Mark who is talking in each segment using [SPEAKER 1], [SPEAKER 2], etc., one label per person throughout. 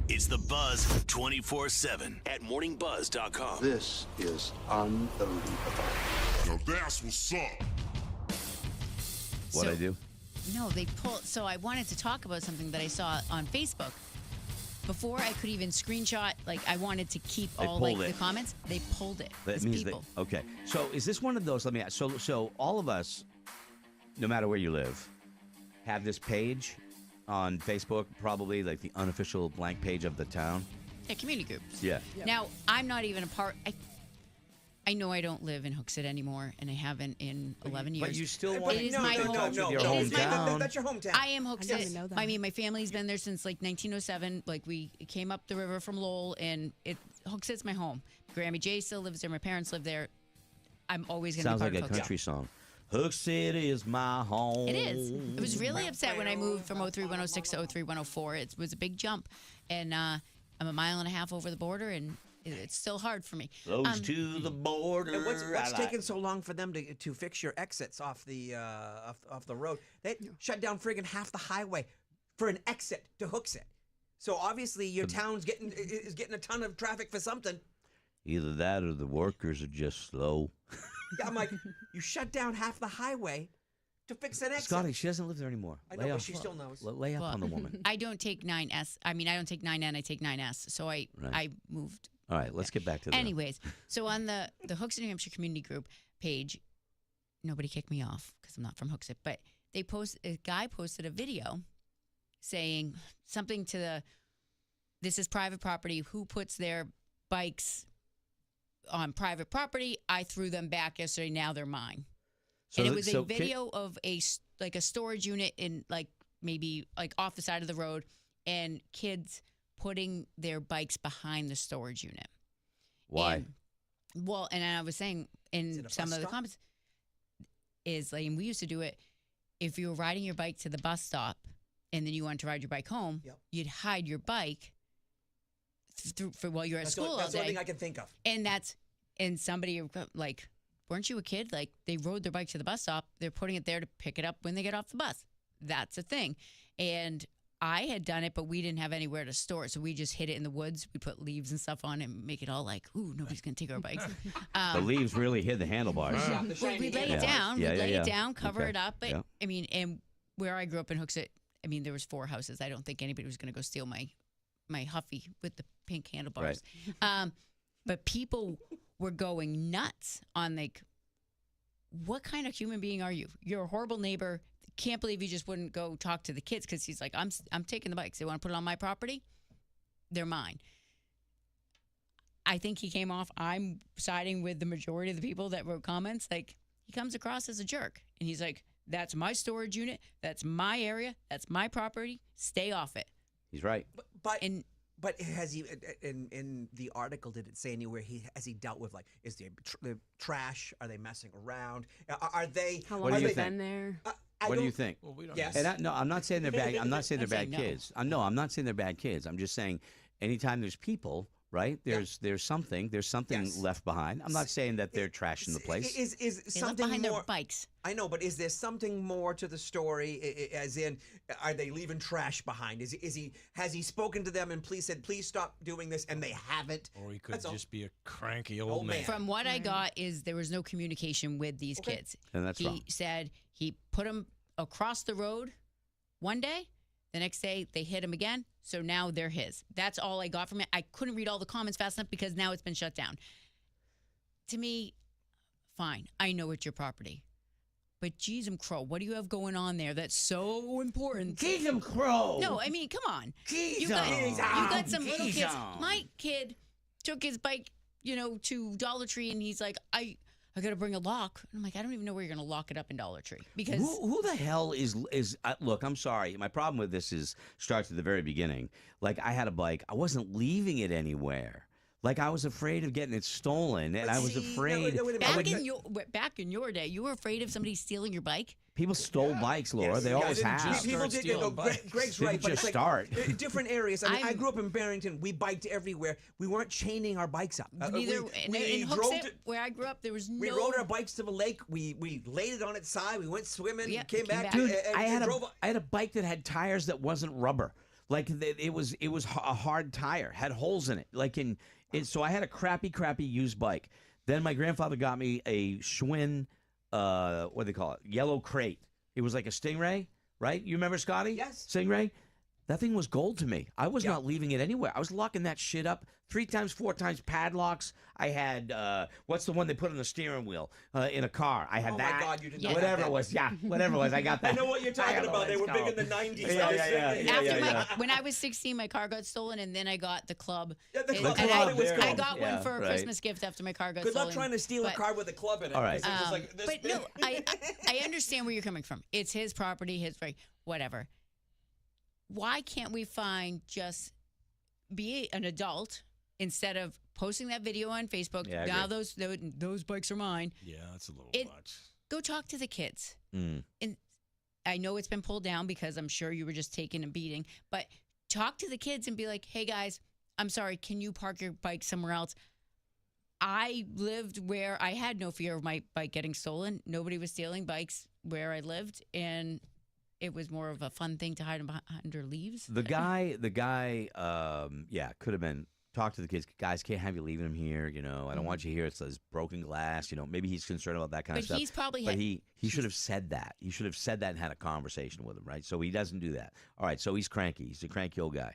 [SPEAKER 1] It's the Buzz 24/7 at morningbuzz.com.
[SPEAKER 2] This is unbelievable.
[SPEAKER 3] Now that's what's up.
[SPEAKER 4] What'd I do?
[SPEAKER 5] No, they pulled. So I wanted to talk about something that I saw on Facebook. Before I could even screenshot, I wanted to keep all the comments. They pulled it.
[SPEAKER 4] That means people. Okay. So is this one of those? Let me ask. So all of us, no matter where you live, have this page on Facebook, probably like the unofficial blank page of the town.
[SPEAKER 5] Yeah, community groups.
[SPEAKER 4] Yeah.
[SPEAKER 5] Now I'm not even a part. I know I don't live in Hooksett anymore, and I haven't in 11 years.
[SPEAKER 4] But you still want
[SPEAKER 5] it is
[SPEAKER 4] to
[SPEAKER 5] my home.
[SPEAKER 4] your hometown.
[SPEAKER 6] That's your hometown.
[SPEAKER 5] I am Hooksett.
[SPEAKER 7] I didn't know that.
[SPEAKER 5] I mean, my family's been there since 1907. We came up the river from Lowell, and Hooksett's my home. Grammy J still lives there. My parents live there. I'm always going to be part
[SPEAKER 4] Sounds like
[SPEAKER 5] of
[SPEAKER 4] a country song. Hooksett is my home.
[SPEAKER 5] It is. I was really upset when I moved from 03106 to 03104. It was a big jump, and I'm a mile and a half over the border, and it's still hard for me.
[SPEAKER 4] Close to the border.
[SPEAKER 6] And what's taking so long for them to fix your exits off the off the road? They shut down friggin' half the highway for an exit to Hooksett. So obviously your town's getting a ton of traffic for something.
[SPEAKER 4] Either that or the workers are just slow.
[SPEAKER 6] I'm like, you shut down half the highway to fix an exit.
[SPEAKER 4] Scotty, she doesn't live there anymore.
[SPEAKER 6] I know, but she still knows.
[SPEAKER 4] Lay up on the woman.
[SPEAKER 5] I don't take 9S. I mean, I don't take 9N. I take 9S. So I moved.
[SPEAKER 4] All right, let's get back to that.
[SPEAKER 5] Anyways, so on the Hooksett, New Hampshire Community Group page, nobody kicked me off because I'm not from Hooksett, but a guy posted a video saying something to this is private property. Who puts their bikes on private property? I threw them back yesterday. Now they're mine. And it was a video of a storage unit in maybe off the side of the road, and kids putting their bikes behind the storage unit.
[SPEAKER 4] Why?
[SPEAKER 5] And I was saying in some of the comments and we used to do it. If you were riding your bike to the bus stop and then you wanted to ride your bike home, you'd hide your bike while you're at school all day.
[SPEAKER 6] That's the only thing I can think of.
[SPEAKER 5] And somebody weren't you a kid? They rode their bike to the bus stop. They're putting it there to pick it up when they get off the bus. That's a thing. And I had done it, but we didn't have anywhere to store it, so we just hid it in the woods. We put leaves and stuff on it and make it all ooh, nobody's going to take our bikes.
[SPEAKER 4] The leaves really hid the handlebars.
[SPEAKER 5] We lay it down. We lay it down, cover it up. But I mean, and where I grew up in Hooksett, I mean, there was 4 houses. I don't think anybody was going to go steal my Huffy with the pink handlebars. Right. But people were going nuts on what kind of human being are you? You're a horrible neighbor. Can't believe you just wouldn't go talk to the kids because he's like, I'm taking the bikes. They want to put it on my property. They're mine. I think he came off. I'm siding with the majority of the people that wrote comments. He comes across as a jerk, and he's like, "That's my storage unit. That's my area. That's my property. Stay off it."
[SPEAKER 4] He's right.
[SPEAKER 6] But has he in the article? Did it say anywhere has he dealt with is there trash? Are they messing around? Are they?
[SPEAKER 7] How long have they been there?
[SPEAKER 4] What do you think?
[SPEAKER 6] Well, we don't.
[SPEAKER 4] Yes. And I'm not saying they're bad. I'm not saying they're bad kids. No, I'm not saying they're bad kids. I'm just saying, anytime there's people, right? There's something left behind. I'm not saying that they're trashing the place.
[SPEAKER 6] Is
[SPEAKER 5] They left
[SPEAKER 6] something
[SPEAKER 5] behind
[SPEAKER 6] more?
[SPEAKER 5] their bikes.
[SPEAKER 6] I know, but is there something more to the story? As in, are they leaving trash behind? Has he spoken to them and said, please stop doing this, and they haven't?
[SPEAKER 8] Or he could just be a cranky old man.
[SPEAKER 5] From what I got is there was no communication with these kids.
[SPEAKER 4] And that's wrong.
[SPEAKER 5] He said he put them across the road one day. The next day they hit him again. So now they're his. That's all I got from it. I couldn't read all the comments fast enough because now it's been shut down. To me, fine. I know it's your property. But geez, Crow, what do you have going on there that's so important?
[SPEAKER 4] Geez, Crow.
[SPEAKER 5] No, I mean, come on. You
[SPEAKER 4] Geez,
[SPEAKER 5] got some little kids. My kid took his bike, to Dollar Tree, and he's like, I got to bring a lock. And I'm like, I don't even know where you're going to lock it up in Dollar Tree. Because
[SPEAKER 4] who the hell is look, I'm sorry. My problem with this starts at the very beginning. I had a bike. I wasn't leaving it anywhere. I was afraid of getting it stolen, and I was afraid.
[SPEAKER 5] Back in your day, you were afraid of somebody stealing your bike?
[SPEAKER 4] People stole bikes, Laura. They always have.
[SPEAKER 6] People did. Greg's right.
[SPEAKER 4] But just start.
[SPEAKER 6] Different areas. I grew up in Barrington. We biked everywhere. We weren't chaining our bikes up.
[SPEAKER 5] Neither. In Hooksett, where I grew up, there was no.
[SPEAKER 6] We rode our bikes to the lake. We laid it on its side. We went swimming.
[SPEAKER 5] Yep,
[SPEAKER 6] came back.
[SPEAKER 4] Dude,
[SPEAKER 6] and
[SPEAKER 4] I had a bike that had tires that wasn't rubber. Like it was a hard tire, had holes in it. So I had a crappy used bike. Then my grandfather got me a Schwinn, what do they call it? Yellow crate. It was like a Stingray, right? You remember, Scotty?
[SPEAKER 6] Yes.
[SPEAKER 4] Stingray? That thing was gold to me. I was not leaving it anywhere. I was locking that shit up 3 times, 4 times padlocks. I had, what's the one they put on the steering wheel in a car? I had that.
[SPEAKER 6] Oh, my God, you did not
[SPEAKER 4] whatever it was. Yeah, whatever it was. I got that.
[SPEAKER 6] I know what you're talking about. They were big in the 90s.
[SPEAKER 4] Yeah.
[SPEAKER 5] When I was 16, my car got stolen, and then I got the club.
[SPEAKER 6] Yeah, the club.
[SPEAKER 5] I got one for a Christmas gift after my car got stolen.
[SPEAKER 6] Good luck trying to steal a car with a club in it.
[SPEAKER 4] All right.
[SPEAKER 5] But no, I understand where you're coming from. It's his property, his right, whatever. Why can't we be an adult instead of posting that video on Facebook?
[SPEAKER 4] Yeah,
[SPEAKER 5] now those bikes are mine.
[SPEAKER 8] Yeah, that's a little much.
[SPEAKER 5] Go talk to the kids.
[SPEAKER 4] Mm.
[SPEAKER 5] And I know it's been pulled down because I'm sure you were just taking a beating, but talk to the kids and be like, hey guys, I'm sorry, can you park your bike somewhere else? I lived where I had no fear of my bike getting stolen. Nobody was stealing bikes where I lived, and it was more of a fun thing to hide them under leaves.
[SPEAKER 4] The guy, could have been. Talk to the kids. Guys, can't have you leaving him here. I don't want you here. It says broken glass. Maybe he's concerned about that kind of stuff. But he should have said that. He should have said that and had a conversation with him, right? So he doesn't do that. All right, so he's cranky. He's a cranky old guy.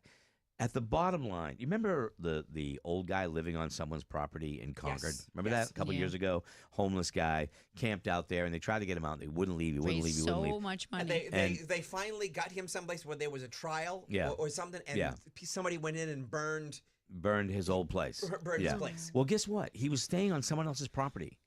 [SPEAKER 4] At the bottom line, you remember the old guy living on someone's property in Concord?
[SPEAKER 6] Yes.
[SPEAKER 4] Remember that a couple years ago? Homeless guy camped out there, and they tried to get him out. And they wouldn't leave. He wouldn't leave. He wouldn't leave.
[SPEAKER 5] So much money.
[SPEAKER 6] And they finally got him someplace where there was a trial or something, and somebody went in and burned
[SPEAKER 4] his old place.
[SPEAKER 6] Burned his place.
[SPEAKER 4] Well, guess what? He was staying on someone else's property,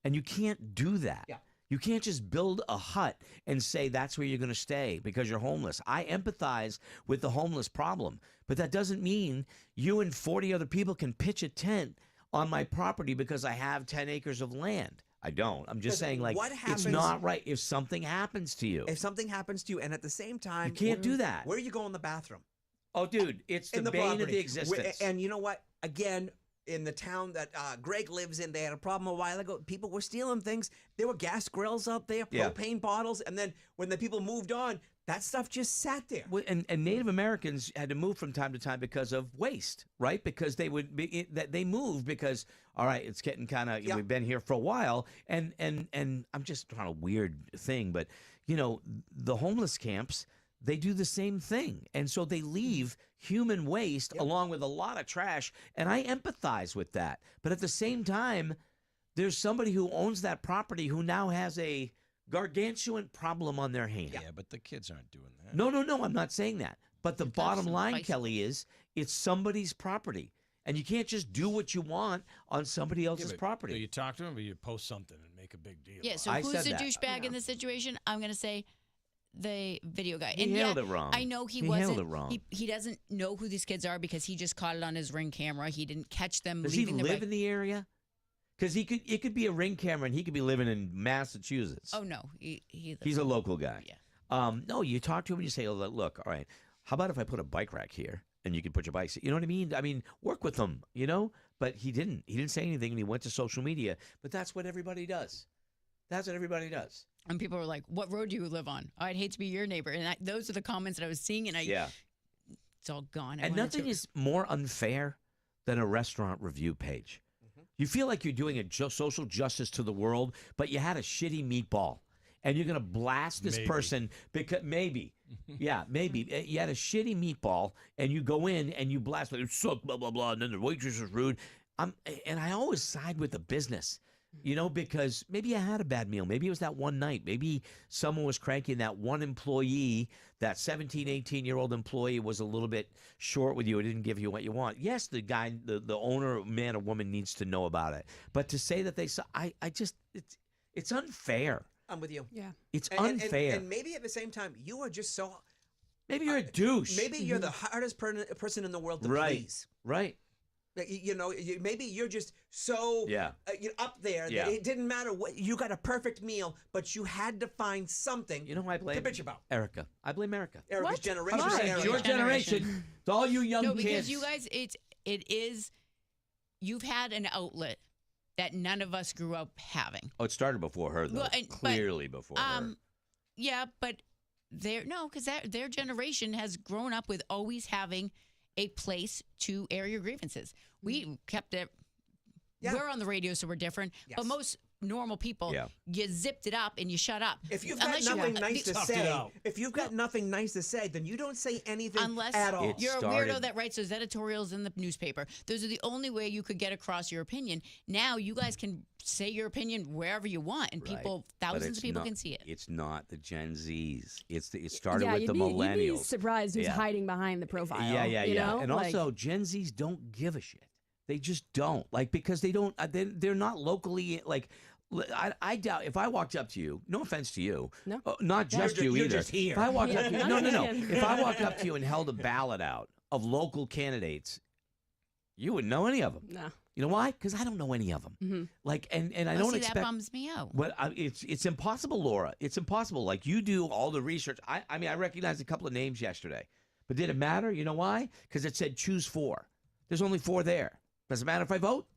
[SPEAKER 4] and you can't do that.
[SPEAKER 6] Yeah.
[SPEAKER 4] You can't just build a hut and say that's where you're going to stay because you're homeless. I empathize with the homeless problem, but that doesn't mean you and 40 other people can pitch a tent on my property because I have 10 acres of land. I don't. I'm just saying, it's not right if something happens to you.
[SPEAKER 6] If something happens to you, and at the same time,
[SPEAKER 4] you can't do that.
[SPEAKER 6] Where do you go in the bathroom?
[SPEAKER 4] Oh, dude, it's the bane
[SPEAKER 6] property.
[SPEAKER 4] of the existence.
[SPEAKER 6] And you know what? Again, in the town that Greg lives in, they had a problem a while ago. People were stealing things. There were gas grills out there, propane bottles, and then when the people moved on, that stuff just sat there.
[SPEAKER 4] Well, and Native Americans had to move from time to time because of waste, right? Because they moved because, all right, it's getting kind of, we've been here for a while, and I'm just trying a weird thing, but the homeless camps, they do the same thing. And so they leave human waste along with a lot of trash. And I empathize with that. But at the same time, there's somebody who owns that property who now has a gargantuan problem on their hands.
[SPEAKER 8] Yeah, but the kids aren't doing that.
[SPEAKER 4] No, I'm not saying that. But the bottom line, Kelly, is it's somebody's property. And you can't just do what you want on somebody else's property.
[SPEAKER 8] So you talk to them or you post something and make a big deal.
[SPEAKER 5] Yeah, so who's the douchebag in this situation? I'm going to say the video guy.
[SPEAKER 4] He handled it wrong.
[SPEAKER 5] I know he wasn't. Handled it wrong. He doesn't know who these kids are because he just caught it on his Ring camera. He didn't catch them.
[SPEAKER 4] Does he live in the area? Because it could be a Ring camera and he could be living in Massachusetts.
[SPEAKER 5] Oh no,
[SPEAKER 4] he's a local guy.
[SPEAKER 5] Yeah.
[SPEAKER 4] No, you talk to him and you say, oh, look, all right, how about if I put a bike rack here and you can put your bikes? You know what I mean? I mean, work with them. But he didn't. He didn't say anything and he went to social media. But that's what everybody does. That's what everybody does.
[SPEAKER 5] And people were like, what road do you live on? Oh, I'd hate to be your neighbor. And those are the comments that I was seeing, and it's all gone.
[SPEAKER 4] And nothing is more unfair than a restaurant review page. Mm-hmm. You feel like you're doing a social justice to the world, but you had a shitty meatball. And you're going to blast this person because maybe. You had a shitty meatball, and you go in and you blast it, suck, blah, blah, blah, and then the waitress was rude. And I always side with the business. Because maybe I had a bad meal. Maybe it was that one night. Maybe someone was cranky and that one employee, that 17, 18-year-old employee was a little bit short with you. It didn't give you what you want. Yes, the guy, the owner, man or woman needs to know about it. But to say that they saw, it's unfair.
[SPEAKER 6] I'm with you.
[SPEAKER 5] Yeah.
[SPEAKER 4] It's unfair.
[SPEAKER 6] And maybe at the same time, you are just so...
[SPEAKER 4] Maybe you're a douche.
[SPEAKER 6] Maybe you're the hardest person in the world to please.
[SPEAKER 4] Right.
[SPEAKER 6] Maybe you're just so up there that it didn't matter what you got a perfect meal, but you had to find something.
[SPEAKER 4] I blame
[SPEAKER 6] to bitch about.
[SPEAKER 4] Erica. I blame Erica.
[SPEAKER 6] Erica's generation.
[SPEAKER 4] It's your generation. It's all you young kids.
[SPEAKER 5] No, because you guys, it is. You've had an outlet that none of us grew up having.
[SPEAKER 4] Oh, it started before her, though. Clearly before her.
[SPEAKER 5] Yeah, but because their generation has grown up with always having a place to air your grievances. We kept it.
[SPEAKER 6] Yeah.
[SPEAKER 5] We're on the radio, so we're different.
[SPEAKER 6] Yes.
[SPEAKER 5] But most normal people, you zipped it up and you shut up.
[SPEAKER 6] If you've got nothing nice to say, then you don't say anything at all.
[SPEAKER 5] You're a weirdo that writes those editorials in the newspaper. Those are the only way you could get across your opinion. Now you guys can say your opinion wherever you want, and thousands of people can see it.
[SPEAKER 4] It's not the Gen Zs. It started with the millennials.
[SPEAKER 7] You'd be surprised who's hiding behind the profile.
[SPEAKER 4] Yeah. And also, Gen Zs don't give a shit. They just don't, because they don't. They're not locally like. I doubt if I walked up to you. No offense to you. No. Not just you either.
[SPEAKER 6] You're just here.
[SPEAKER 4] If I walked up to you, no. If I walked up to you and held a ballot out of local candidates, you wouldn't know any of them. No. You know why? Because I don't know any of them. Mm-hmm. And I don't expect.
[SPEAKER 5] That bums me out.
[SPEAKER 4] Well, it's impossible, Laura. It's impossible. Like, you do all the research. I mean, I recognized a couple of names yesterday, but did it matter? You know why? Because it said choose 4. There's only 4 there. Doesn't matter if I vote.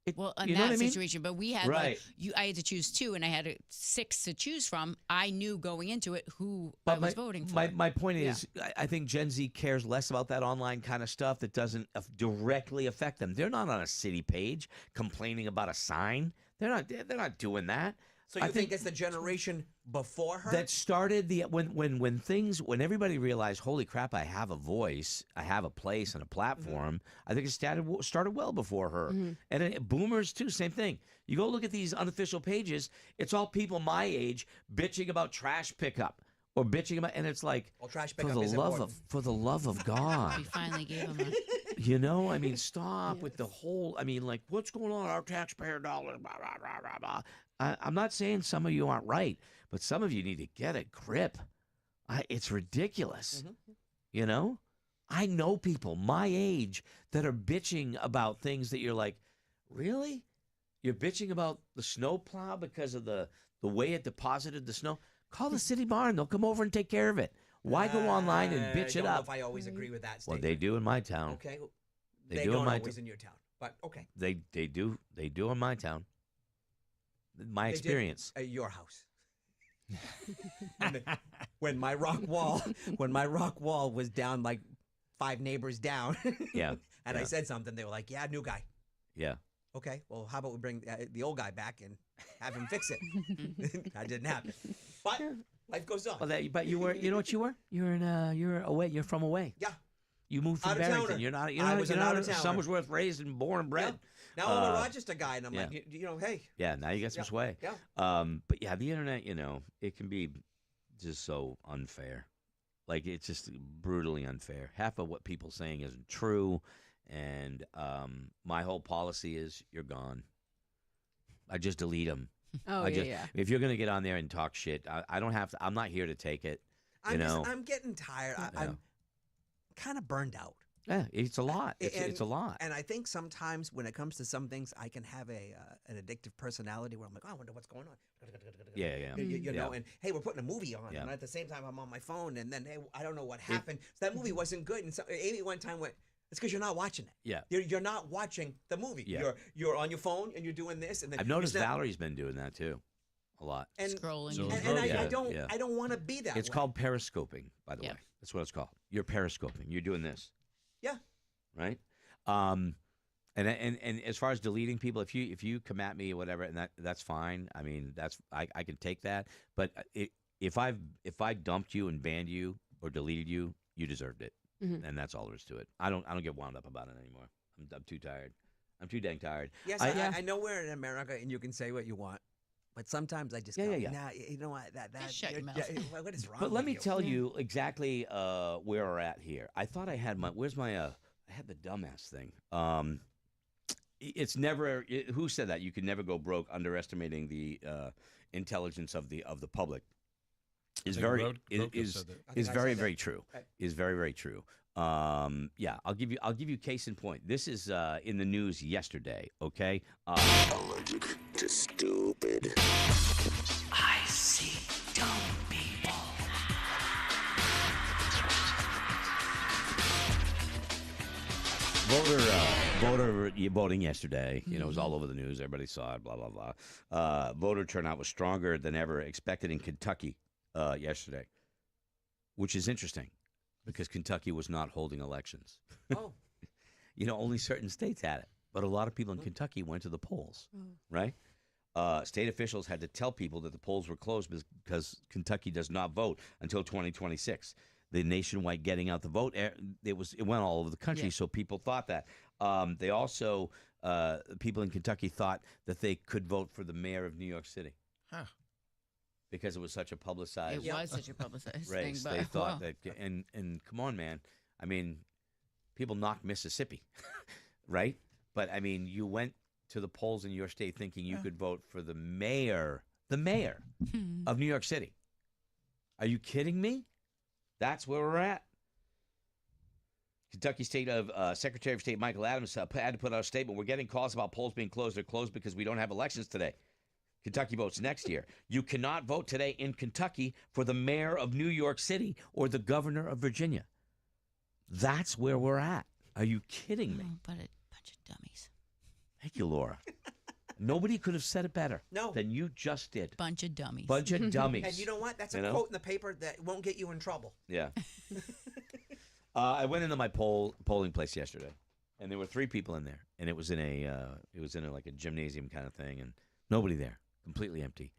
[SPEAKER 5] In that situation, but we had I had to choose 2, and I had 6 to choose from. I knew going into it who I was voting for.
[SPEAKER 4] My point is, I think Gen Z cares less about that online kind of stuff that doesn't directly affect them. They're not on a city page complaining about a sign. They're not doing that.
[SPEAKER 6] So you think it's the generation before her
[SPEAKER 4] that started when everybody realized, holy crap, I have a voice, I have a place and a platform. I think it started well before her. And boomers too, same thing. You go look at these unofficial pages, it's all people my age bitching about trash pickup or bitching about, and it's like,
[SPEAKER 6] trash pickup
[SPEAKER 4] for the love of God.
[SPEAKER 5] We finally gave him a.
[SPEAKER 4] I mean, stop with the whole. I mean, like, what's going on? Our taxpayer dollars. Blah, blah, blah, blah, blah. I'm not saying some of you aren't right, but some of you need to get a grip. It's ridiculous. I know people my age that are bitching about things that you're like, really? You're bitching about the snow plow because of the way it deposited the snow? Call the city barn. They'll come over and take care of it. Why go online and bitch it up?
[SPEAKER 6] I don't know if I always agree with that statement.
[SPEAKER 4] Well, they do in my town.
[SPEAKER 6] Okay.
[SPEAKER 4] They
[SPEAKER 6] do don't always in your town, but okay.
[SPEAKER 4] They do in my town. My experience.
[SPEAKER 6] At your house. when my rock wall was down like 5 neighbors down. And I said something, they were like, "Yeah, new guy."
[SPEAKER 4] Yeah.
[SPEAKER 6] Okay. Well, how about we bring the old guy back and have him fix it? That didn't happen. But life goes on.
[SPEAKER 4] Well, but you were. You know what you were? You're away. You're from away.
[SPEAKER 6] Yeah.
[SPEAKER 4] You moved from Barrington. You're not.
[SPEAKER 6] I was an out-of-towner.
[SPEAKER 4] Somersworth, raised and born and bred.
[SPEAKER 6] Yeah. Now I'm a Rochester guy, and I'm like, hey.
[SPEAKER 4] Yeah. Now you got some sway.
[SPEAKER 6] Yeah.
[SPEAKER 4] But yeah, the internet, it can be just so unfair. Like, it's just brutally unfair. Half of what people saying isn't true, and my whole policy is you're gone. I just delete them. If you're gonna get on there and talk shit, I don't have to. I'm not here to take it.
[SPEAKER 6] I'm getting tired. I'm kind of burned out.
[SPEAKER 4] Yeah, it's a lot. It's a lot.
[SPEAKER 6] And I think sometimes when it comes to some things, I can have an addictive personality where I'm like, I wonder what's going on.
[SPEAKER 4] Yeah.
[SPEAKER 6] You know, and hey, we're putting a movie on, and at the same time I'm on my phone, and then hey, I don't know what happened. So that movie wasn't good, and so Amy one time went, it's because you're not watching it.
[SPEAKER 4] Yeah.
[SPEAKER 6] You're not watching the movie. Yeah. You're on your phone and you're doing this, and then
[SPEAKER 4] I've noticed Valerie's been doing that too, a lot.
[SPEAKER 5] And scrolling.
[SPEAKER 6] And I don't want to be that.
[SPEAKER 4] It's called periscoping, by the way. That's what it's called. You're periscoping. You're doing this.
[SPEAKER 6] Yeah.
[SPEAKER 4] Right. And as far as deleting people, if you come at me or whatever, and that's fine. I mean, I can take that. But if I dumped you and banned you or deleted you, you deserved it. Mm-hmm. And that's all there is to it. I don't get wound up about it anymore. I'm too tired. I'm too dang tired.
[SPEAKER 6] Yes, I know we're in America and you can say what you want, but sometimes I just go, nah, you know what?
[SPEAKER 5] Just shut your mouth.
[SPEAKER 6] What is wrong?
[SPEAKER 4] But let me
[SPEAKER 6] you?
[SPEAKER 4] tell you exactly where we're at here. I thought I had I had the dumbass thing. It's never. Who said that? You can never go broke underestimating the intelligence of the public. Is very very true. Is very very true. Yeah, I'll give you case in point. This is in the news yesterday. Okay.
[SPEAKER 1] Allergic to stupid.
[SPEAKER 5] I see dumb people.
[SPEAKER 4] Voter voting yesterday. You know, it was all over the news. Everybody saw it. Blah blah blah. Voter turnout was stronger than ever expected in Kentucky yesterday. which is interesting because Kentucky was not holding elections.
[SPEAKER 6] Oh.
[SPEAKER 4] Only certain states had it, but a lot of people in Kentucky went to the polls, right? State officials had to tell people that the polls were closed because Kentucky does not vote until 2026. The nationwide getting out the vote, it went all over the country, so people thought that. They also, people in Kentucky thought that they could vote for the mayor of New York City.
[SPEAKER 8] Huh.
[SPEAKER 4] Because it was such a publicized
[SPEAKER 5] It was such a publicized
[SPEAKER 4] race.
[SPEAKER 5] thing.
[SPEAKER 4] They
[SPEAKER 5] But,
[SPEAKER 4] thought that, and come on, man. I mean, people knocked Mississippi, right? But I mean, you went to the polls in your state thinking you could vote for the mayor of New York City. Are you kidding me? That's where we're at. Kentucky Secretary of State Michael Adams had to put out a statement. We're getting calls about polls being closed. They're closed because we don't have elections today. Kentucky votes next year. You cannot vote today in Kentucky for the mayor of New York City or the governor of Virginia. That's where we're at. Are you kidding me?
[SPEAKER 5] oh, but a bunch of dummies.
[SPEAKER 4] Thank you, Laura. Nobody could have said it better than you just did.
[SPEAKER 5] Bunch of dummies.
[SPEAKER 4] Bunch of dummies.
[SPEAKER 6] And you know what? That's a quote in the paper that won't get you in trouble.
[SPEAKER 4] Yeah. I went into my polling place yesterday, and there were 3 people in there, and it was in like a gymnasium kind of thing, and nobody there, completely empty,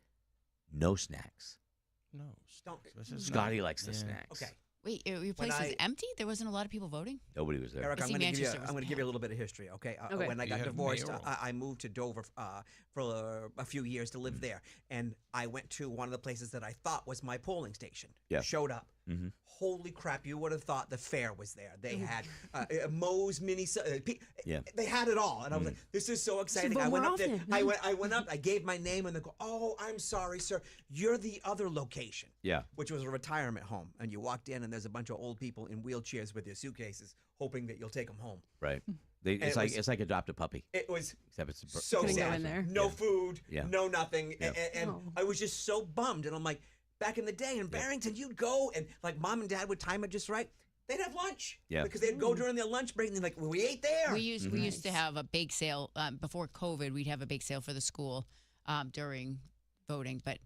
[SPEAKER 4] no snacks.
[SPEAKER 8] No.
[SPEAKER 4] Scotty likes the snacks.
[SPEAKER 6] Okay.
[SPEAKER 5] Wait, your place is empty? There wasn't a lot of people voting?
[SPEAKER 4] Nobody was there.
[SPEAKER 6] Erica, I'm
[SPEAKER 5] See,
[SPEAKER 6] going to
[SPEAKER 5] Manchester was
[SPEAKER 6] give you a little bit of history, okay?
[SPEAKER 7] Okay.
[SPEAKER 6] When I got
[SPEAKER 8] had
[SPEAKER 6] divorced,
[SPEAKER 8] mayoral.
[SPEAKER 6] I moved to Dover for a few years to live there, and I went to one of the places that I thought was my polling station.
[SPEAKER 4] Yeah.
[SPEAKER 6] Showed up.
[SPEAKER 4] Mm-hmm.
[SPEAKER 6] Holy crap! You would have thought the fair was there. They had Moe's mini. They had it all, and I was like, "This is so exciting!"
[SPEAKER 7] vote
[SPEAKER 6] I went
[SPEAKER 7] more
[SPEAKER 6] up there.
[SPEAKER 7] often.
[SPEAKER 6] I went up. I gave my name, and they go, "Oh, I'm sorry, sir. You're the other location."
[SPEAKER 4] Yeah.
[SPEAKER 6] Which was a retirement home, and you walked in, and there's a bunch of old people in wheelchairs with their suitcases, hoping that you'll take them home.
[SPEAKER 4] Right. It's like adopt a puppy.
[SPEAKER 6] It was
[SPEAKER 4] Except it's
[SPEAKER 6] so
[SPEAKER 7] Couldn't go
[SPEAKER 6] sad.
[SPEAKER 7] in there.
[SPEAKER 6] No food,
[SPEAKER 4] Yeah.
[SPEAKER 6] no nothing, and
[SPEAKER 7] Oh.
[SPEAKER 6] I was just so bummed. And I'm like, back in the day in Barrington, you'd go and like mom and dad would time it just right. They'd have lunch, because they'd go during their lunch break, and they're like, well, we ate there.
[SPEAKER 5] We used to have a bake sale before COVID. We'd have a bake sale for the school during voting, but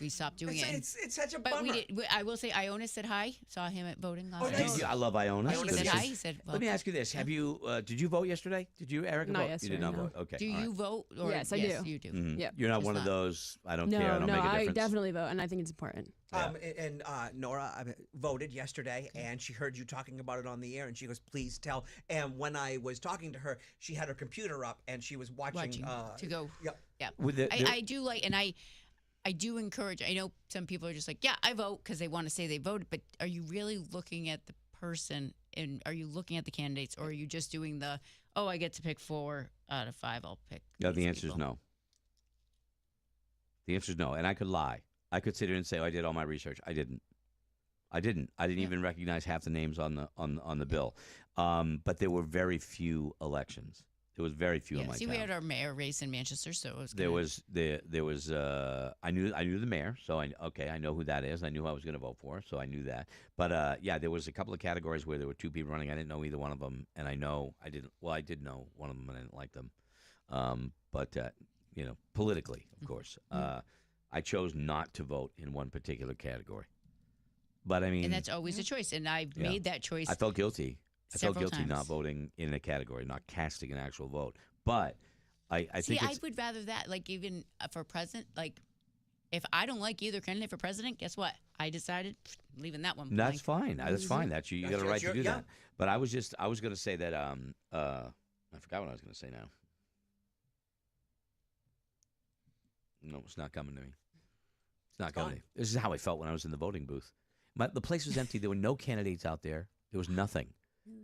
[SPEAKER 5] we stopped doing it.
[SPEAKER 6] It's such a
[SPEAKER 5] But
[SPEAKER 6] bummer.
[SPEAKER 5] I will say, Iona said hi. Saw him at voting last night.
[SPEAKER 6] nice.
[SPEAKER 4] I love Iona.
[SPEAKER 5] He said hi. He said,
[SPEAKER 4] Let me ask you this: Have you? Did you vote yesterday? Did you, Erica?
[SPEAKER 7] Not
[SPEAKER 4] vote?
[SPEAKER 7] yesterday,
[SPEAKER 4] You did not
[SPEAKER 7] no.
[SPEAKER 4] vote. Okay.
[SPEAKER 5] Do
[SPEAKER 4] all
[SPEAKER 5] you
[SPEAKER 4] right.
[SPEAKER 5] vote? Or,
[SPEAKER 7] Yes, I do.
[SPEAKER 5] You do.
[SPEAKER 4] Mhm.
[SPEAKER 7] Yep.
[SPEAKER 4] You're not
[SPEAKER 5] Just
[SPEAKER 4] one of
[SPEAKER 5] not-
[SPEAKER 4] those. I don't
[SPEAKER 7] No,
[SPEAKER 4] care. I don't
[SPEAKER 7] no,
[SPEAKER 4] make a
[SPEAKER 7] I
[SPEAKER 4] difference.
[SPEAKER 7] definitely vote, and I think it's important.
[SPEAKER 6] And Nora voted yesterday, and she heard you talking about it on the air, and she goes, "Please tell." And when I was talking to her, she had her computer up, and she was watching.
[SPEAKER 5] to go.
[SPEAKER 6] Yep.
[SPEAKER 5] Yeah.
[SPEAKER 4] With the-
[SPEAKER 5] I do like, and I do encourage. I know some people are just like, yeah, I vote because they want to say they voted, but are you really looking at the person, and are you looking at the candidates, or are you just doing I get to pick 4 out of 5, I'll pick.
[SPEAKER 4] No, the
[SPEAKER 5] these
[SPEAKER 4] answer is
[SPEAKER 5] people.
[SPEAKER 4] no. The answer is no, and I could lie. I could sit here and say, I did all my research. I didn't. I didn't even recognize half the names on the bill. But there were very few elections. There was very few in my
[SPEAKER 5] See,
[SPEAKER 4] town.
[SPEAKER 5] we had our mayor race in Manchester, so it was.
[SPEAKER 4] There was I knew the mayor, so I know who that is. I knew who I was going to vote for, so I knew that. But there was a couple of categories where there were 2 people running. I didn't know either one of them, and I did know one of them, and I didn't like them. But politically, of course, I chose not to vote in one particular category. But I mean,
[SPEAKER 5] and that's always a choice, and I've made that choice.
[SPEAKER 4] I felt guilty. I felt
[SPEAKER 5] several
[SPEAKER 4] guilty not
[SPEAKER 5] times.
[SPEAKER 4] voting in a category, not casting an actual vote. But I think
[SPEAKER 5] I would rather that, like even for president, like if I don't like either candidate for president, guess what? I decided leaving that one.
[SPEAKER 4] that's
[SPEAKER 5] blank.
[SPEAKER 4] fine. That's fine. You got a
[SPEAKER 6] That's
[SPEAKER 4] right to
[SPEAKER 6] your-
[SPEAKER 4] do
[SPEAKER 6] yeah.
[SPEAKER 4] that. But I was going to say that I forgot what I was going to say now. No, it's not coming to me. It's not coming to me. This is how I felt when I was in the voting booth. The place was empty. There were no candidates out there. There was nothing.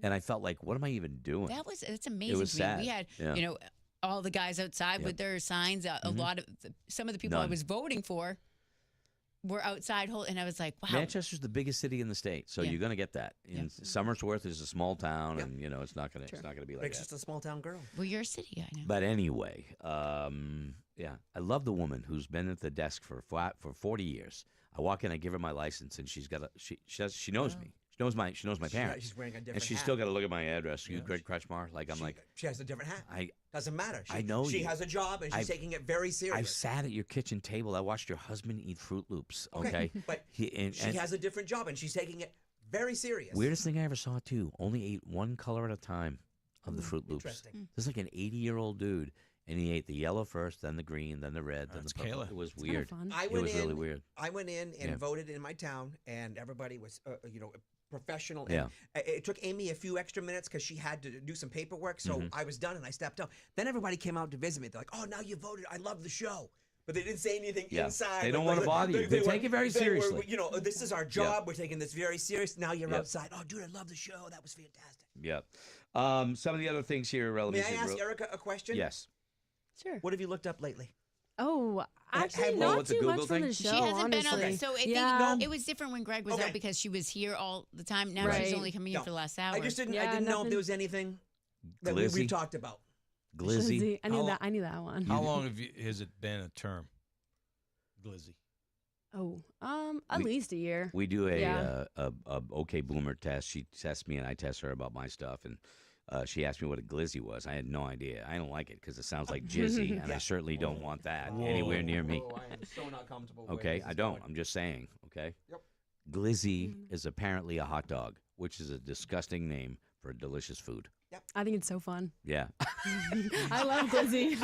[SPEAKER 4] And I felt like, what am I even doing?
[SPEAKER 5] It's amazing.
[SPEAKER 4] was
[SPEAKER 5] to me.
[SPEAKER 4] sad.
[SPEAKER 5] We had,
[SPEAKER 4] Yeah.
[SPEAKER 5] all the guys outside with their signs. A lot of some of the people I
[SPEAKER 4] None.
[SPEAKER 5] was voting for were outside, and I was like, wow.
[SPEAKER 4] Manchester's the biggest city in the state, so
[SPEAKER 5] Yeah.
[SPEAKER 4] you're going to get that. In Somersworth is a small town,
[SPEAKER 6] Yep.
[SPEAKER 4] and it's not going to be like
[SPEAKER 6] Rick's
[SPEAKER 4] that.
[SPEAKER 6] just a small town girl.
[SPEAKER 5] Well, you're a city guy now.
[SPEAKER 4] But anyway, I love the woman who's been at the desk for 40 years. I walk in, I give her my license, and she knows me. She knows my parents.
[SPEAKER 6] She's wearing a different
[SPEAKER 4] and she's
[SPEAKER 6] hat.
[SPEAKER 4] still got to look at my address. You Greg Kretschmar. Like I'm like
[SPEAKER 6] She has a different hat. Doesn't matter.
[SPEAKER 4] I know
[SPEAKER 6] She
[SPEAKER 4] you.
[SPEAKER 6] has a job and she's taking it very serious.
[SPEAKER 4] I've sat at your kitchen table. I watched your husband eat Fruit Loops. Okay,
[SPEAKER 6] but
[SPEAKER 4] she
[SPEAKER 6] has a different job and she's taking it very serious.
[SPEAKER 4] Weirdest thing I ever saw too. Only ate one color at a time of the Fruit Loops.
[SPEAKER 6] Interesting.
[SPEAKER 4] This is like an 80-year-old dude, and he ate the yellow first, then the green, then the red, then the purple.
[SPEAKER 8] Kayla.
[SPEAKER 4] It was
[SPEAKER 7] It's
[SPEAKER 4] weird.
[SPEAKER 7] fun.
[SPEAKER 6] I
[SPEAKER 4] It
[SPEAKER 6] went
[SPEAKER 4] was
[SPEAKER 6] in,
[SPEAKER 4] really weird.
[SPEAKER 6] I went in and
[SPEAKER 4] Yeah.
[SPEAKER 6] voted in my town, and everybody was, professional.
[SPEAKER 4] Yeah.
[SPEAKER 6] And it took Amy a few extra minutes because she had to do some paperwork, so
[SPEAKER 4] Mm-hmm.
[SPEAKER 6] I was done and I stepped out. Then everybody came out to visit me. They're like, "Oh, now you voted. I love the show." But they didn't say anything
[SPEAKER 4] Yeah.
[SPEAKER 6] inside.
[SPEAKER 4] They don't
[SPEAKER 6] Like,
[SPEAKER 4] wanna bother you. They take it very
[SPEAKER 6] they were,
[SPEAKER 4] seriously.
[SPEAKER 6] this is our job. We're taking this very serious. Now you're
[SPEAKER 4] Yep.
[SPEAKER 6] outside. Oh, dude, I love the show. That was fantastic.
[SPEAKER 4] Yeah. Some of the other things here relevant.
[SPEAKER 6] May I ask Erika a question?
[SPEAKER 4] Yes.
[SPEAKER 7] Sure.
[SPEAKER 6] What have you looked up lately?
[SPEAKER 7] Oh,
[SPEAKER 6] Have-
[SPEAKER 7] actually,
[SPEAKER 6] have-
[SPEAKER 7] not
[SPEAKER 4] what's the
[SPEAKER 7] too
[SPEAKER 4] Google
[SPEAKER 7] much from
[SPEAKER 4] thing?
[SPEAKER 7] the
[SPEAKER 5] She
[SPEAKER 7] show.
[SPEAKER 5] hasn't been
[SPEAKER 7] honestly.
[SPEAKER 5] on. So I
[SPEAKER 7] Yeah.
[SPEAKER 5] think it was different when Greg was
[SPEAKER 6] Okay.
[SPEAKER 5] out because she was here all the time. Now
[SPEAKER 7] Right.
[SPEAKER 5] she's only coming in
[SPEAKER 6] No.
[SPEAKER 5] for the last hour.
[SPEAKER 6] I just didn't.
[SPEAKER 7] Yeah,
[SPEAKER 6] I didn't know if
[SPEAKER 7] nothing.
[SPEAKER 6] there was anything that
[SPEAKER 4] Glizzy.
[SPEAKER 6] we talked about.
[SPEAKER 4] Glizzy.
[SPEAKER 7] I knew that one.
[SPEAKER 8] How long has it been a term? Glizzy.
[SPEAKER 7] Oh, at least a year.
[SPEAKER 4] We do a,
[SPEAKER 7] Yeah.
[SPEAKER 4] a OK Boomer test. She tests me and I test her about my stuff, and she asked me what a glizzy was. I had no idea. I don't like it because it sounds like jizzy, and I certainly don't want that anywhere near me.
[SPEAKER 6] Oh, I am so not comfortable. with
[SPEAKER 4] Okay,
[SPEAKER 6] where this
[SPEAKER 4] I
[SPEAKER 6] is
[SPEAKER 4] don't.
[SPEAKER 6] going.
[SPEAKER 4] I'm just saying. Okay.
[SPEAKER 6] Yep.
[SPEAKER 4] Glizzy is apparently a hot dog, which is a disgusting name for a delicious food.
[SPEAKER 7] I think it's so fun.
[SPEAKER 4] Yeah.
[SPEAKER 7] I love Glizzy.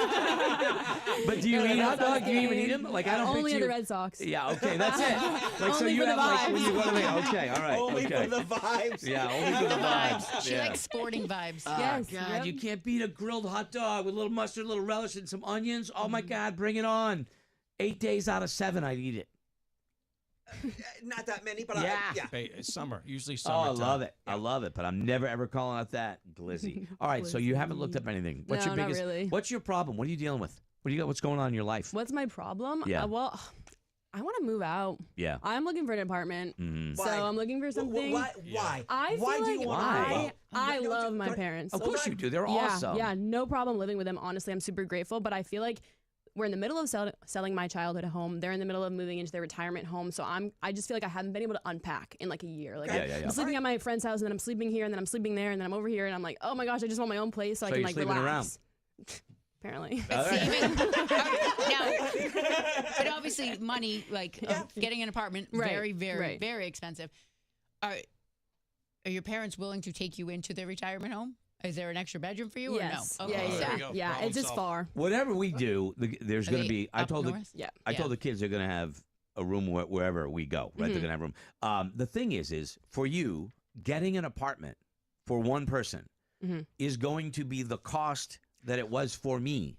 [SPEAKER 4] But do you eat hot dogs? Do you even eat them? Like I don't
[SPEAKER 7] Only
[SPEAKER 4] picture
[SPEAKER 7] at the
[SPEAKER 4] you-
[SPEAKER 7] Red Sox.
[SPEAKER 4] Yeah. Okay, that's it. Like so
[SPEAKER 7] Only
[SPEAKER 4] you
[SPEAKER 7] for the
[SPEAKER 4] have like when
[SPEAKER 7] vibes.
[SPEAKER 4] you go to the okay, all right,
[SPEAKER 6] Only
[SPEAKER 4] okay.
[SPEAKER 6] for the vibes.
[SPEAKER 4] Yeah, only for the vibes.
[SPEAKER 5] She likes sporting vibes.
[SPEAKER 7] Yes.
[SPEAKER 4] God,
[SPEAKER 7] yep.
[SPEAKER 4] you can't beat a grilled hot dog with a little mustard, a little relish, and some onions. Oh my God, bring it on! 8 days out of 7, I'd eat it.
[SPEAKER 6] Not that many, but
[SPEAKER 4] Yeah.
[SPEAKER 8] It's summer. Usually
[SPEAKER 4] Oh,
[SPEAKER 8] summer.
[SPEAKER 4] I love it. I love it, but I'm never ever calling it that glizzy. All right, so you haven't looked up anything. What's
[SPEAKER 7] No,
[SPEAKER 4] your
[SPEAKER 7] not
[SPEAKER 4] biggest?
[SPEAKER 7] really.
[SPEAKER 4] What's your problem? What are you dealing with? What do you got? What's going on in your life?
[SPEAKER 7] What's my problem?
[SPEAKER 4] Yeah.
[SPEAKER 7] Well, I want to move out.
[SPEAKER 4] Yeah.
[SPEAKER 7] I'm looking for an apartment.
[SPEAKER 4] Mhm.
[SPEAKER 7] So
[SPEAKER 6] Why?
[SPEAKER 7] I'm looking for something.
[SPEAKER 6] Why? Why?
[SPEAKER 7] I
[SPEAKER 6] Why
[SPEAKER 7] feel
[SPEAKER 6] do you
[SPEAKER 7] like
[SPEAKER 6] want
[SPEAKER 4] Why?
[SPEAKER 7] I
[SPEAKER 6] No,
[SPEAKER 7] love my
[SPEAKER 6] but-
[SPEAKER 7] parents.
[SPEAKER 4] Of course you do. They're
[SPEAKER 7] yeah,
[SPEAKER 4] awesome.
[SPEAKER 7] yeah, no problem living with them. Honestly, I'm super grateful. But I feel like we're in the middle of selling my childhood home. They're in the middle of moving into their retirement home. So I just feel like I haven't been able to unpack in like a year. Like
[SPEAKER 4] Yeah.
[SPEAKER 7] I'm sleeping at my friend's house, and then I'm sleeping here, and then I'm sleeping there, and then I'm over here, and I'm like, oh my gosh, I just want my own place so I
[SPEAKER 4] So
[SPEAKER 7] can
[SPEAKER 4] you're
[SPEAKER 7] like
[SPEAKER 4] sleeping
[SPEAKER 7] relax. Apparently.
[SPEAKER 5] But obviously, money, like getting an apartment,
[SPEAKER 7] Right,
[SPEAKER 5] very, very,
[SPEAKER 7] right.
[SPEAKER 5] very expensive. Are your parents willing to take you into their retirement home? Is there an extra bedroom for you
[SPEAKER 7] Yes.
[SPEAKER 5] or no?
[SPEAKER 7] Yeah,
[SPEAKER 8] There
[SPEAKER 7] yeah,
[SPEAKER 8] you go.
[SPEAKER 7] yeah.
[SPEAKER 8] Problem
[SPEAKER 7] It's just
[SPEAKER 8] solved.
[SPEAKER 7] far.
[SPEAKER 4] Whatever we do, there's
[SPEAKER 5] Are
[SPEAKER 4] going to
[SPEAKER 5] they
[SPEAKER 4] be. I
[SPEAKER 5] up
[SPEAKER 4] told
[SPEAKER 5] north?
[SPEAKER 7] Yeah.
[SPEAKER 4] I told the kids they're going to have a room wherever we go. Right, they're going to have a room. The thing is for you getting an apartment for one person is going to be the cost that it was for me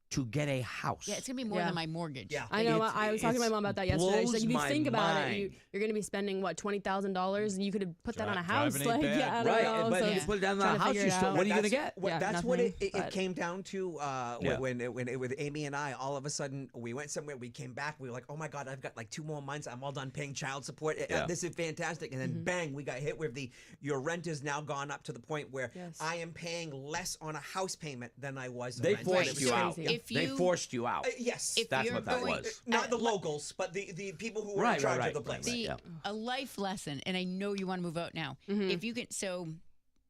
[SPEAKER 4] to get a house.
[SPEAKER 5] Yeah, it's gonna be more
[SPEAKER 7] Yeah.
[SPEAKER 5] than my mortgage.
[SPEAKER 6] Yeah.
[SPEAKER 7] I know.
[SPEAKER 4] It's-
[SPEAKER 7] I was talking to my
[SPEAKER 4] it's
[SPEAKER 7] mom about that yesterday. She's like, if you
[SPEAKER 4] blows my
[SPEAKER 7] think about
[SPEAKER 4] mind.
[SPEAKER 7] it, you're going to be spending what $20,000, and you could have put that on a house.
[SPEAKER 8] Driving ain't
[SPEAKER 7] Like,
[SPEAKER 8] bad.
[SPEAKER 7] yeah, I don't
[SPEAKER 4] Right,
[SPEAKER 7] know.
[SPEAKER 4] but
[SPEAKER 7] so
[SPEAKER 4] you
[SPEAKER 7] it's
[SPEAKER 4] put it down on
[SPEAKER 7] trying
[SPEAKER 4] a
[SPEAKER 7] to
[SPEAKER 4] house,
[SPEAKER 7] figure
[SPEAKER 4] you
[SPEAKER 7] it
[SPEAKER 4] still.
[SPEAKER 7] out.
[SPEAKER 4] What are you going to get?
[SPEAKER 7] Yeah,
[SPEAKER 6] That's what
[SPEAKER 7] nothing,
[SPEAKER 6] it
[SPEAKER 7] but-
[SPEAKER 6] came down to
[SPEAKER 4] Yeah.
[SPEAKER 6] when with Amy and I. All of a sudden, we went somewhere. We came back. We were like, "Oh my God, I've got like 2 more months. I'm all done paying child support.
[SPEAKER 4] Yeah.
[SPEAKER 6] This is fantastic." And then bang, we got hit with your rent has now gone up to the point where
[SPEAKER 7] Yes.
[SPEAKER 6] I am paying less on a house payment than I was.
[SPEAKER 4] They
[SPEAKER 6] on rent.
[SPEAKER 4] forced
[SPEAKER 6] It
[SPEAKER 4] you
[SPEAKER 6] was
[SPEAKER 4] out.
[SPEAKER 6] crazy.
[SPEAKER 5] If
[SPEAKER 4] They
[SPEAKER 5] you-
[SPEAKER 4] forced you out.
[SPEAKER 6] Yes.
[SPEAKER 5] If
[SPEAKER 4] That's
[SPEAKER 5] you're
[SPEAKER 4] what that
[SPEAKER 5] going-
[SPEAKER 4] was.
[SPEAKER 6] Not the locals, but the people who were
[SPEAKER 4] Right,
[SPEAKER 6] in charge
[SPEAKER 4] right,
[SPEAKER 6] of the
[SPEAKER 4] right,
[SPEAKER 6] place.
[SPEAKER 4] right.
[SPEAKER 5] A life lesson, and I know you want to move out now. If you can, so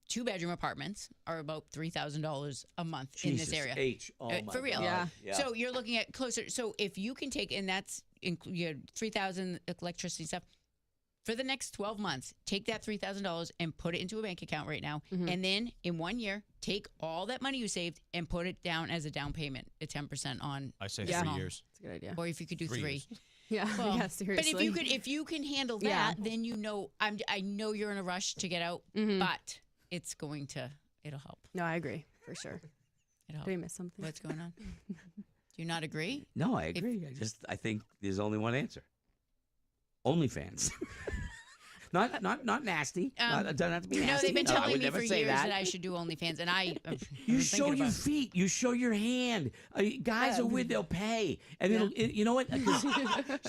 [SPEAKER 5] 2-bedroom apartments are about $3,000 a month in
[SPEAKER 4] Jesus
[SPEAKER 5] this area.
[SPEAKER 4] H. Oh my
[SPEAKER 5] For real.
[SPEAKER 4] God.
[SPEAKER 7] Yeah.
[SPEAKER 5] So you're looking at closer. So if you can take, and that's you know, 3,000 electricity stuff. For the next 12 months, take that $3,000 and put it into a bank account right now. And then in 1 year, take all that money you saved and put it down as a down payment at 10% on.
[SPEAKER 8] I say
[SPEAKER 7] Yeah.
[SPEAKER 8] 3 years.
[SPEAKER 7] That's a good idea.
[SPEAKER 5] Or if you could do
[SPEAKER 8] 3
[SPEAKER 5] 3.
[SPEAKER 8] years.
[SPEAKER 7] Yeah,
[SPEAKER 5] Well,
[SPEAKER 7] yeah, seriously.
[SPEAKER 5] But if you can handle that,
[SPEAKER 7] Yeah.
[SPEAKER 5] then you know I know you're in a rush to get out,
[SPEAKER 7] Mm-hmm.
[SPEAKER 5] but it'll help.
[SPEAKER 7] No, I agree for sure.
[SPEAKER 5] It'll
[SPEAKER 7] Did we
[SPEAKER 5] help.
[SPEAKER 7] miss something?
[SPEAKER 5] What's going on? Do you not agree?
[SPEAKER 4] No, I agree. I think there's only one answer. OnlyFans. Not nasty. It doesn't have to be
[SPEAKER 5] No,
[SPEAKER 4] nasty.
[SPEAKER 5] they've been
[SPEAKER 4] I
[SPEAKER 5] telling
[SPEAKER 4] would
[SPEAKER 5] me
[SPEAKER 4] never
[SPEAKER 5] for
[SPEAKER 4] say
[SPEAKER 5] years
[SPEAKER 4] that.
[SPEAKER 5] that I should do OnlyFans, and I've
[SPEAKER 4] You
[SPEAKER 5] been
[SPEAKER 4] show
[SPEAKER 5] thinking
[SPEAKER 4] your
[SPEAKER 5] about it.
[SPEAKER 4] feet. You show your hand. Guys are weird. They'll pay, and you know what?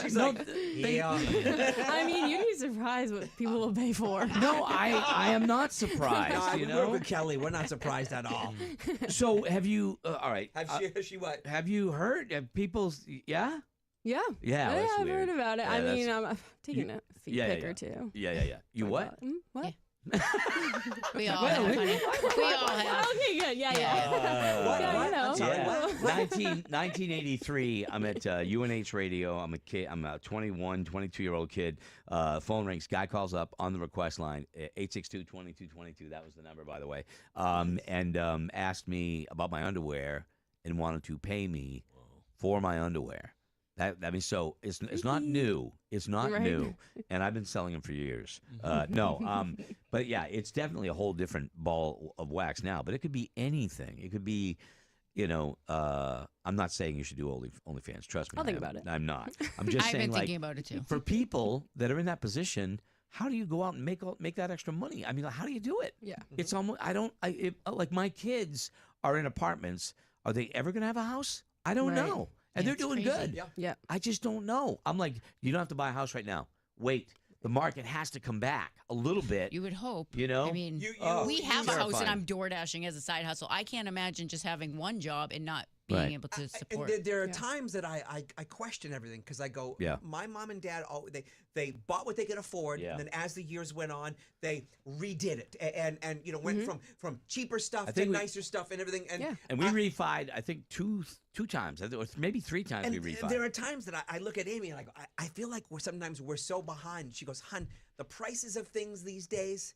[SPEAKER 4] She's like,
[SPEAKER 7] I mean, you'd be surprised what people will pay for.
[SPEAKER 4] no, I am not surprised.
[SPEAKER 6] No,
[SPEAKER 4] you
[SPEAKER 6] we
[SPEAKER 4] know.
[SPEAKER 6] work with Kelly. We're not surprised at all.
[SPEAKER 4] So have you? All right.
[SPEAKER 6] Has she what?
[SPEAKER 4] Have you heard? Have people? Yeah.
[SPEAKER 7] Yeah.
[SPEAKER 4] Yeah, that's
[SPEAKER 7] I've
[SPEAKER 4] weird.
[SPEAKER 7] heard about it.
[SPEAKER 4] Yeah,
[SPEAKER 7] I mean,
[SPEAKER 4] that's-
[SPEAKER 7] I'm taking a feet pic or two.
[SPEAKER 4] Yeah. You what?
[SPEAKER 7] What?
[SPEAKER 5] We all have, honey. We all have.
[SPEAKER 7] Okay, good. Yeah.
[SPEAKER 6] What?
[SPEAKER 7] Yeah, you know.
[SPEAKER 6] I'm sorry,
[SPEAKER 4] Yeah.
[SPEAKER 6] what?
[SPEAKER 4] 1983, I'm at UNH radio. I'm a kid. I'm a 21, 22-year-old kid. Phone rings. Guy calls up on the request line, 862-2222. That was the number, by the way. And asked me about my underwear and wanted to pay me for my underwear. So it's not new. It's not
[SPEAKER 7] Right.
[SPEAKER 4] new, and I've been selling them for years. But yeah, it's definitely a whole different ball of wax now. But it could be anything. It could be, I'm not saying you should do OnlyFans. Trust me.
[SPEAKER 7] I'll think about it.
[SPEAKER 4] I'm not. I'm just
[SPEAKER 5] I've
[SPEAKER 4] saying,
[SPEAKER 5] been
[SPEAKER 4] like,
[SPEAKER 5] thinking about it too.
[SPEAKER 4] for people that are in that position, how do you go out and make that extra money? I mean, how do you do it?
[SPEAKER 7] Yeah.
[SPEAKER 4] It's almost like my kids are in apartments. Are they ever going to have a house? I don't
[SPEAKER 7] Right.
[SPEAKER 4] know. And
[SPEAKER 5] Yeah,
[SPEAKER 4] they're
[SPEAKER 5] it's
[SPEAKER 4] doing
[SPEAKER 5] crazy.
[SPEAKER 4] good.
[SPEAKER 6] Yeah.
[SPEAKER 7] Yeah.
[SPEAKER 4] I just don't know. I'm like, you don't have to buy a house right now. Wait, the market has to come back a little bit.
[SPEAKER 5] You would hope.
[SPEAKER 4] I
[SPEAKER 5] mean, we have a house and I'm door dashing as a side hustle. I can't imagine just having one job and not being
[SPEAKER 4] Right.
[SPEAKER 5] able to
[SPEAKER 6] And
[SPEAKER 5] support.
[SPEAKER 6] there are times that I question everything because I go,
[SPEAKER 4] Yeah.
[SPEAKER 6] my mom and dad, they bought what they could afford,
[SPEAKER 4] Yeah.
[SPEAKER 6] and then as the years went on, they redid it and went from cheaper stuff to
[SPEAKER 4] think we-
[SPEAKER 6] nicer stuff and everything. And
[SPEAKER 7] Yeah.
[SPEAKER 4] And we refied, I think, two times, or maybe three times
[SPEAKER 6] and
[SPEAKER 4] we refied.
[SPEAKER 6] there are times that I look at Amy and I go, I feel like sometimes we're so behind. She goes, "Hun, the prices of things these days."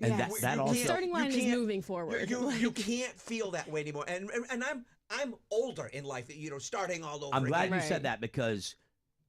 [SPEAKER 4] And
[SPEAKER 7] Yes.
[SPEAKER 4] that also-
[SPEAKER 7] The starting line is
[SPEAKER 6] can't-
[SPEAKER 7] moving forward.
[SPEAKER 6] You can't feel that way anymore. And I'm older in life, starting all over.
[SPEAKER 4] I'm glad
[SPEAKER 6] again.
[SPEAKER 4] you said that because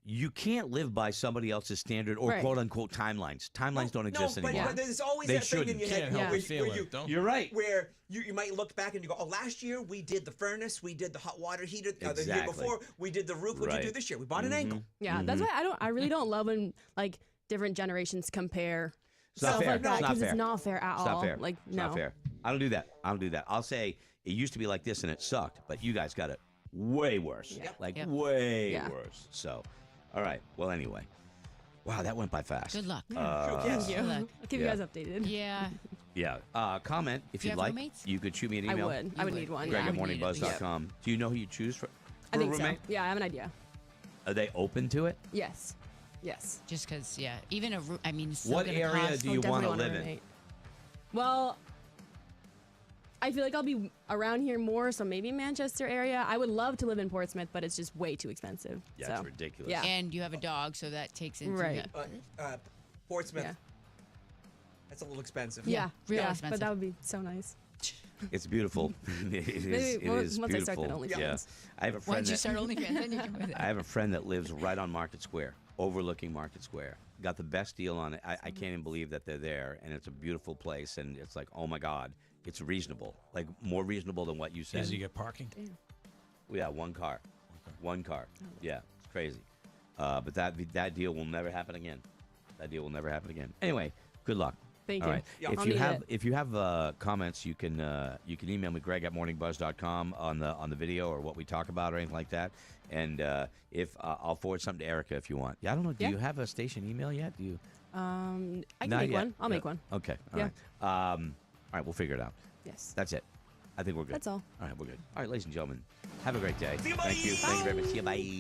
[SPEAKER 4] you can't live by somebody else's standard or
[SPEAKER 7] Right.
[SPEAKER 4] quote unquote timelines. Timelines don't exist
[SPEAKER 6] but,
[SPEAKER 4] anymore.
[SPEAKER 6] but there's always
[SPEAKER 4] They
[SPEAKER 6] that thing in your
[SPEAKER 8] Can't
[SPEAKER 6] head
[SPEAKER 8] help
[SPEAKER 7] Yeah.
[SPEAKER 6] where,
[SPEAKER 8] but feel
[SPEAKER 6] where
[SPEAKER 8] it, don't
[SPEAKER 4] You're right.
[SPEAKER 6] where you might look back and you go, oh, last year we did the furnace, we did the hot water heater. The year
[SPEAKER 4] Exactly.
[SPEAKER 6] before we did the roof. What'd you
[SPEAKER 4] Right.
[SPEAKER 6] do this year? We bought an ankle.
[SPEAKER 7] Yeah, that's why I really don't love when like different generations compare
[SPEAKER 4] It's not
[SPEAKER 7] stuff
[SPEAKER 4] fair.
[SPEAKER 7] like that
[SPEAKER 4] It's not
[SPEAKER 7] because
[SPEAKER 4] fair.
[SPEAKER 7] it's not fair at
[SPEAKER 4] It's
[SPEAKER 7] all.
[SPEAKER 4] not fair.
[SPEAKER 7] Like
[SPEAKER 4] It's
[SPEAKER 7] no.
[SPEAKER 4] not fair. I don't do that. I'll say it used to be like this and it sucked, but you guys got it way worse.
[SPEAKER 5] Yep.
[SPEAKER 4] Way
[SPEAKER 7] Yeah.
[SPEAKER 4] worse. So, all right. Well, anyway. Wow, that went by fast.
[SPEAKER 5] Good luck.
[SPEAKER 6] Yes.
[SPEAKER 7] Thank you.
[SPEAKER 5] Good luck.
[SPEAKER 7] I'll keep
[SPEAKER 4] Yeah.
[SPEAKER 7] you guys updated.
[SPEAKER 5] Yeah.
[SPEAKER 4] Yeah. Comment if
[SPEAKER 5] Do you
[SPEAKER 4] you'd
[SPEAKER 5] have
[SPEAKER 4] like.
[SPEAKER 5] roommates?
[SPEAKER 4] You could shoot me an
[SPEAKER 7] I
[SPEAKER 4] email.
[SPEAKER 7] would. I would need one.
[SPEAKER 4] Greg
[SPEAKER 7] Yeah.
[SPEAKER 4] at
[SPEAKER 5] would need it.
[SPEAKER 4] morningbuzz.com. Do you know who you choose for
[SPEAKER 7] I
[SPEAKER 4] a
[SPEAKER 7] think
[SPEAKER 4] roommate?
[SPEAKER 7] so. Yeah, I have an idea.
[SPEAKER 4] Are they open to it?
[SPEAKER 7] Yes. Yes.
[SPEAKER 5] Just because, even I mean, it's still
[SPEAKER 4] What
[SPEAKER 5] gonna
[SPEAKER 4] area
[SPEAKER 5] cost-
[SPEAKER 4] do you
[SPEAKER 7] definitely
[SPEAKER 4] want to
[SPEAKER 7] want a
[SPEAKER 4] live in?
[SPEAKER 7] roommate. Well, I feel like I'll be around here more, so maybe Manchester area. I would love to live in Portsmouth, but it's just way too expensive.
[SPEAKER 4] Yeah,
[SPEAKER 7] so,
[SPEAKER 4] it's ridiculous.
[SPEAKER 7] Yeah.
[SPEAKER 5] And you have a dog, so that takes into
[SPEAKER 7] Right.
[SPEAKER 5] it.
[SPEAKER 6] Portsmouth.
[SPEAKER 7] Yeah.
[SPEAKER 6] That's a little expensive.
[SPEAKER 7] Yeah,
[SPEAKER 5] real
[SPEAKER 7] yeah,
[SPEAKER 5] expensive.
[SPEAKER 7] but that would be so nice.
[SPEAKER 4] It's beautiful. It is.
[SPEAKER 7] Maybe
[SPEAKER 4] It is
[SPEAKER 7] once I start
[SPEAKER 4] beautiful.
[SPEAKER 7] that OnlyFans.
[SPEAKER 4] Yeah. I have a friend
[SPEAKER 5] Once you
[SPEAKER 4] that
[SPEAKER 5] start OnlyFans, then you can move it.
[SPEAKER 4] I have a friend that lives right on Market Square, overlooking Market Square. Got the best deal on it. I can't even believe that they're there, and it's a beautiful place. And it's like, oh my God, it's reasonable, like more reasonable than what you said.
[SPEAKER 8] Does he get parking?
[SPEAKER 4] Yeah, one car. One car. Yeah, it's crazy. But that deal will never happen again. That deal will never happen again. Anyway, good luck.
[SPEAKER 7] Thank
[SPEAKER 4] All
[SPEAKER 7] you.
[SPEAKER 4] right.
[SPEAKER 6] Yeah.
[SPEAKER 4] If
[SPEAKER 7] I'll
[SPEAKER 4] you
[SPEAKER 7] need
[SPEAKER 4] have
[SPEAKER 7] it.
[SPEAKER 4] if you have comments, you can email me Greg at morningbuzz.com on the video or what we talk about or anything like that. And if I'll forward something to Erika if you want. Yeah, I don't know. Do
[SPEAKER 7] Yeah.
[SPEAKER 4] you have a station email yet? Do you?
[SPEAKER 7] I can
[SPEAKER 4] Not
[SPEAKER 7] make
[SPEAKER 4] yet.
[SPEAKER 7] one. I'll make one.
[SPEAKER 4] Okay. All
[SPEAKER 7] Yeah.
[SPEAKER 4] right. All right. We'll figure it out.
[SPEAKER 7] Yes.
[SPEAKER 4] That's it. I think we're good.
[SPEAKER 7] That's all.
[SPEAKER 4] All right. We're good. All right, ladies and gentlemen, have a great day.
[SPEAKER 6] See you,
[SPEAKER 4] Thank you.
[SPEAKER 6] bye.
[SPEAKER 4] Thank you very much. See you. Bye.